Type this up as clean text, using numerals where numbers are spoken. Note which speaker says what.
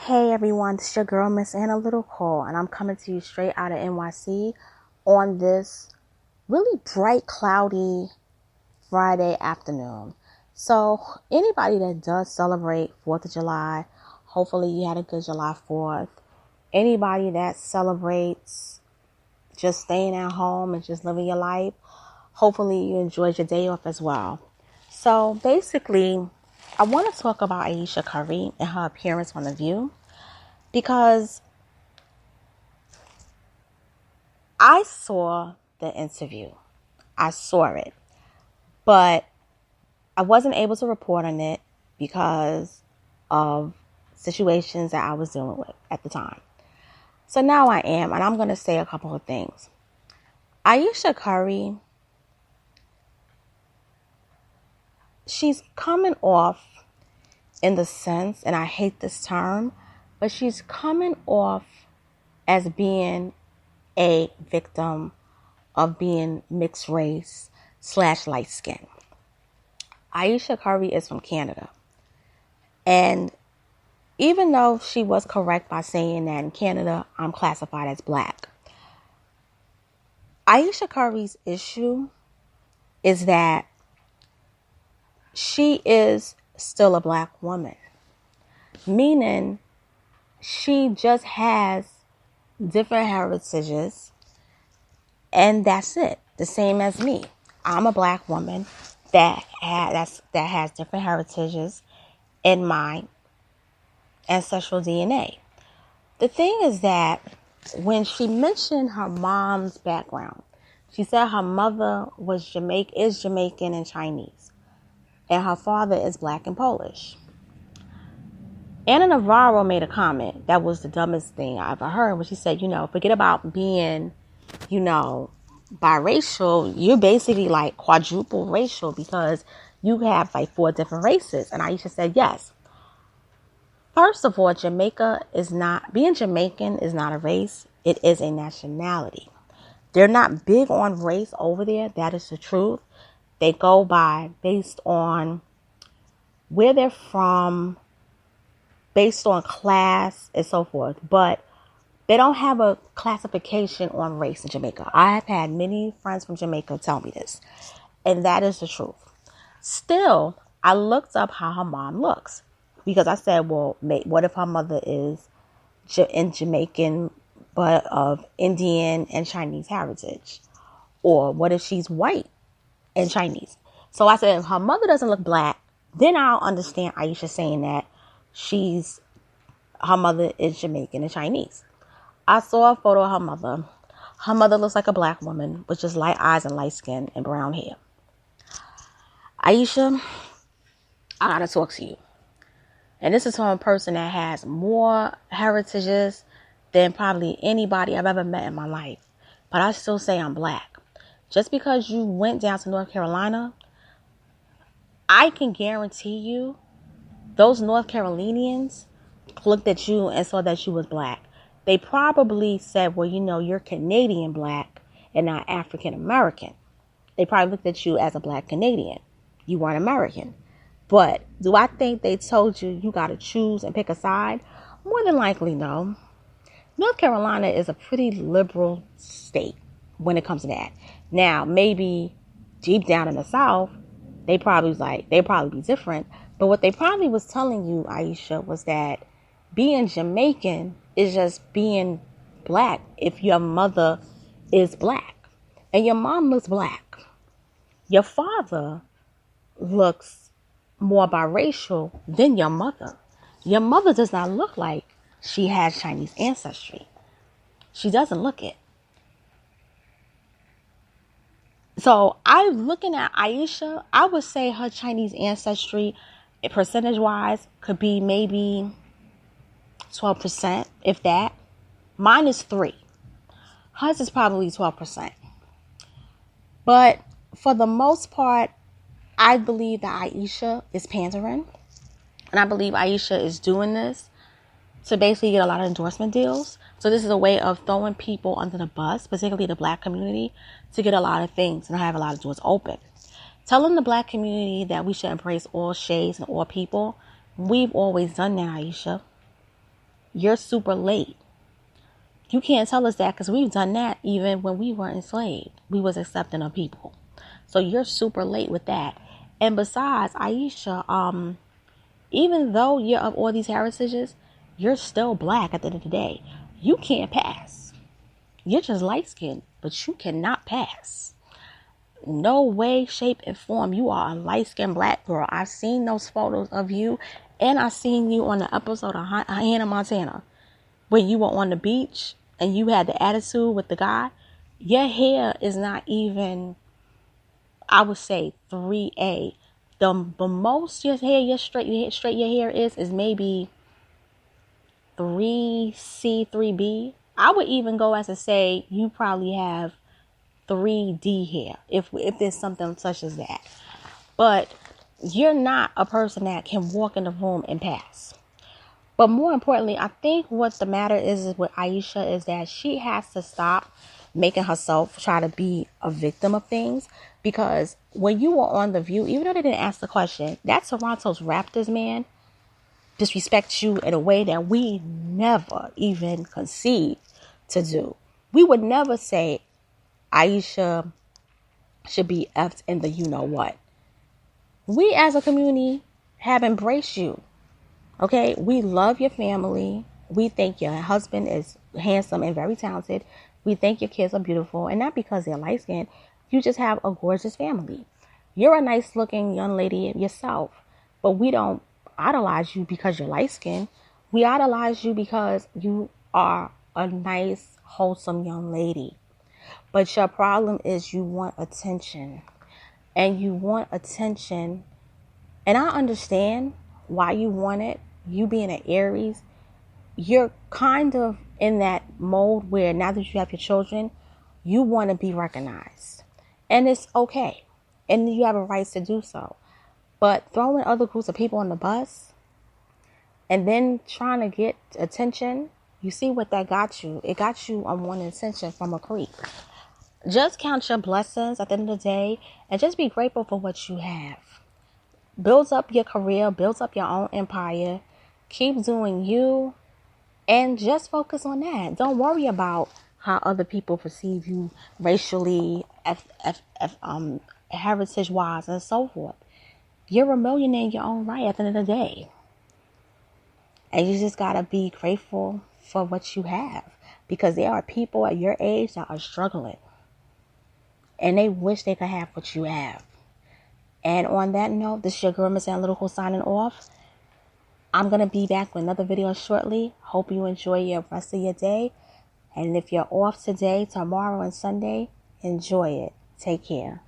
Speaker 1: Hey everyone, this is your girl Miss Anna Little Cole, and I'm coming to you straight out of NYC on this really bright, cloudy Friday afternoon. So anybody that does celebrate 4th of July, hopefully you had a good July 4th. Anybody that celebrates just staying at home and just living your life, hopefully you enjoyed your day off as well. So basically, I want to talk about Ayesha Curry and her appearance on The View, because I saw the interview. I saw it. But I wasn't able to report on it because of situations that I was dealing with at the time. So now I am, and I'm going to say a couple of things. Ayesha Curry, she's coming off in the sense, and I hate this term, but she's coming off as being a victim of being mixed race / light skin. Ayesha Curry is from Canada. And even though she was correct by saying that in Canada, I'm classified as black, Ayesha Curry's issue is that she is still a black woman, meaning she just has different heritages, and that's it. The same as me. I'm a black woman that has different heritages in my ancestral DNA. The thing is that when she mentioned her mom's background, she said her mother is Jamaican and Chinese, and her father is black and Polish. Anna Navarro made a comment that was the dumbest thing I ever heard, when she said, forget about being, biracial. You're basically like quadruple racial because you have like 4 different races. And Ayesha said, yes. First of all, being Jamaican is not a race. It is a nationality. They're not big on race over there. That is the truth. They go based on where they're from, based on class and so forth. But they don't have a classification on race in Jamaica. I have had many friends from Jamaica tell me this, and that is the truth. Still, I looked up how her mom looks, because I said, well, what if her mother is Jamaican but of Indian and Chinese heritage? Or what if she's white and Chinese? So I said, if her mother doesn't look black, then I'll understand Ayesha saying that her mother is Jamaican and Chinese. I saw a photo of her mother. Her mother looks like a black woman with just light eyes and light skin and brown hair. Ayesha, I gotta talk to you. And this is from a person that has more heritages than probably anybody I've ever met in my life. But I still say I'm black. Just because you went down to North Carolina, I can guarantee you those North Carolinians looked at you and saw that you was black. They probably said, well, you're Canadian black and not African American. They probably looked at you as a black Canadian. You weren't American. But do I think they told you got to choose and pick a side? More than likely, no. North Carolina is a pretty liberal state when it comes to that. Now, maybe deep down in the South, they probably be different. But what they probably was telling you, Ayesha, was that being Jamaican is just being black if your mother is black and your mom looks black. Your father looks more biracial than your mother. Your mother does not look like she has Chinese ancestry. She doesn't look it. So I'm looking at Ayesha. I would say her Chinese ancestry, percentage-wise, could be maybe 12%, if that. Mine is 3. Hers is probably 12%. But for the most part, I believe that Ayesha is pandering. And I believe Ayesha is doing this to basically get a lot of endorsement deals. So this is a way of throwing people under the bus, particularly the black community, to get a lot of things and have a lot of doors open. Telling the black community that we should embrace all shades and all people, we've always done that, Ayesha. you're super late. You can't tell us that because we've done that even when we were enslaved. We was accepting of people. So you're super late with that. And besides, Ayesha, even though you're of all these heritages, you're still black at the end of the day. You can't pass. You're just light skinned, but you cannot pass. No way, shape, and form. You are a light skinned black girl. I've seen those photos of you, and I've seen you on the episode of Hannah Montana when you were on the beach and you had the attitude with the guy. Your hair is not even, I would say, 3A. The most your straight your hair is maybe 3C, 3B. I would even go as to say you probably have 3D hair if there's something such as that. But you're not a person that can walk in the room and pass. But more importantly, I think what the matter is with Ayesha is that she has to stop making herself try to be a victim of things. Because when you were on The View, even though they didn't ask the question, that Toronto's Raptors man disrespects you in a way that we never even conceived to do. We would never say Ayesha should be effed in the you-know-what. We as a community have embraced you. Okay, we love your family. We think your husband is handsome and very talented. We think your kids are beautiful, and not because they're light skinned. You just have a gorgeous family. You're a nice looking young lady yourself, but we don't idolize you because you're light skinned. We idolize you because you are a nice, wholesome young lady. But your problem is you want attention, and you want attention. And I understand why you want it. You being an Aries, you're kind of in that mode where now that you have your children, you want to be recognized. And it's okay. And you have a right to do so. But throwing other groups of people on the bus and then trying to get attention, you see what that got you. It got you on wanting attention from a creep. Just count your blessings at the end of the day and just be grateful for what you have. Build up your career, build up your own empire. Keep doing you and just focus on that. Don't worry about how other people perceive you racially, heritage-wise, and so forth. You're a millionaire in your own right at the end of the day. And you just got to be grateful for what you have. Because there are people at your age that are struggling. And they wish they could have what you have. And on that note, this is your girl, Miss Analytical, signing off. I'm going to be back with another video shortly. Hope you enjoy your rest of your day. And if you're off today, tomorrow, and Sunday, enjoy it. Take care.